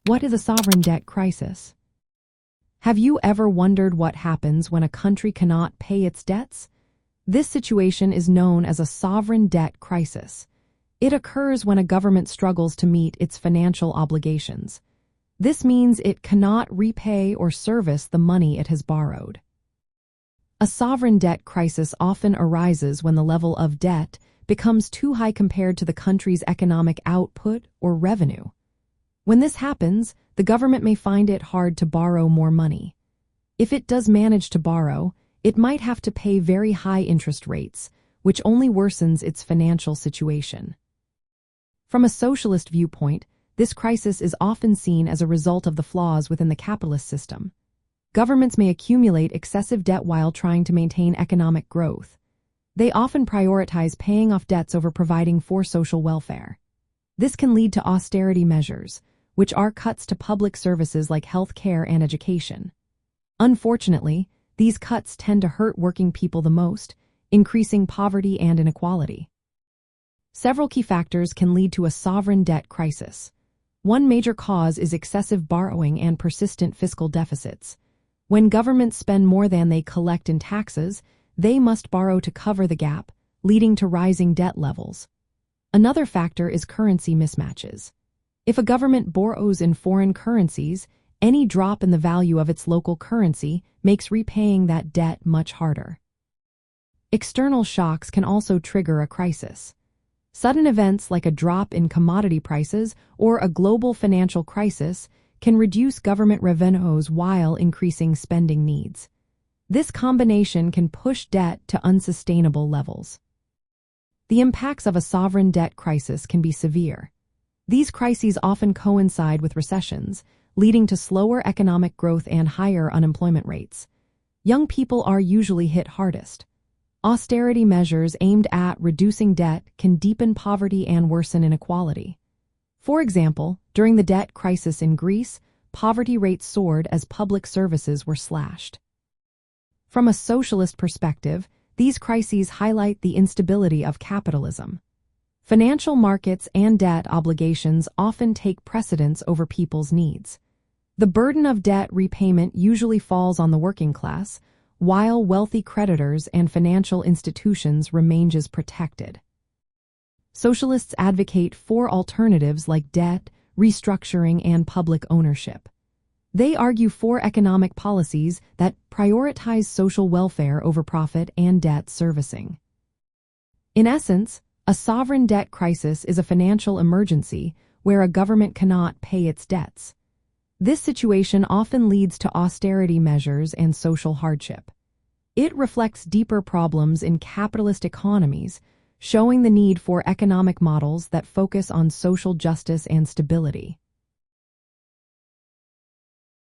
What is a sovereign debt crisis? Have you ever wondered what happens when a country cannot pay its debts? This situation is known as a sovereign debt crisis. It occurs when a government struggles to meet its financial obligations. This means it cannot repay or service the money it has borrowed. A sovereign debt crisis often arises when the level of debt becomes too high compared to the country's economic output or revenue. When this happens, the government may find it hard to borrow more money. If it does manage to borrow, it might have to pay very high interest rates, which only worsens its financial situation. From a socialist viewpoint, this crisis is often seen as a result of the flaws within the capitalist system. Governments may accumulate excessive debt while trying to maintain economic growth. They often prioritize paying off debts over providing for social welfare. This can lead to austerity measures, which are cuts to public services like health care and education. Unfortunately, these cuts tend to hurt working people the most, increasing poverty and inequality. Several key factors can lead to a sovereign debt crisis. One major cause is excessive borrowing and persistent fiscal deficits. When governments spend more than they collect in taxes, they must borrow to cover the gap, leading to rising debt levels. Another factor is currency mismatches. If a government borrows in foreign currencies, any drop in the value of its local currency makes repaying that debt much harder. External shocks can also trigger a crisis. Sudden events like a drop in commodity prices or a global financial crisis can reduce government revenues while increasing spending needs. This combination can push debt to unsustainable levels. The impacts of a sovereign debt crisis can be severe. These crises often coincide with recessions, leading to slower economic growth and higher unemployment rates. Young people are usually hit hardest. Austerity measures aimed at reducing debt can deepen poverty and worsen inequality. For example, during the debt crisis in Greece, poverty rates soared as public services were slashed. From a socialist perspective, these crises highlight the instability of capitalism. Financial markets and debt obligations often take precedence over people's needs. The burden of debt repayment usually falls on the working class, while wealthy creditors and financial institutions remain protected. Socialists advocate for alternatives like debt, restructuring, and public ownership. They argue for economic policies that prioritize social welfare over profit and debt servicing. In essence, a sovereign debt crisis is a financial emergency where a government cannot pay its debts. This situation often leads to austerity measures and social hardship. It reflects deeper problems in capitalist economies, showing the need for economic models that focus on social justice and stability.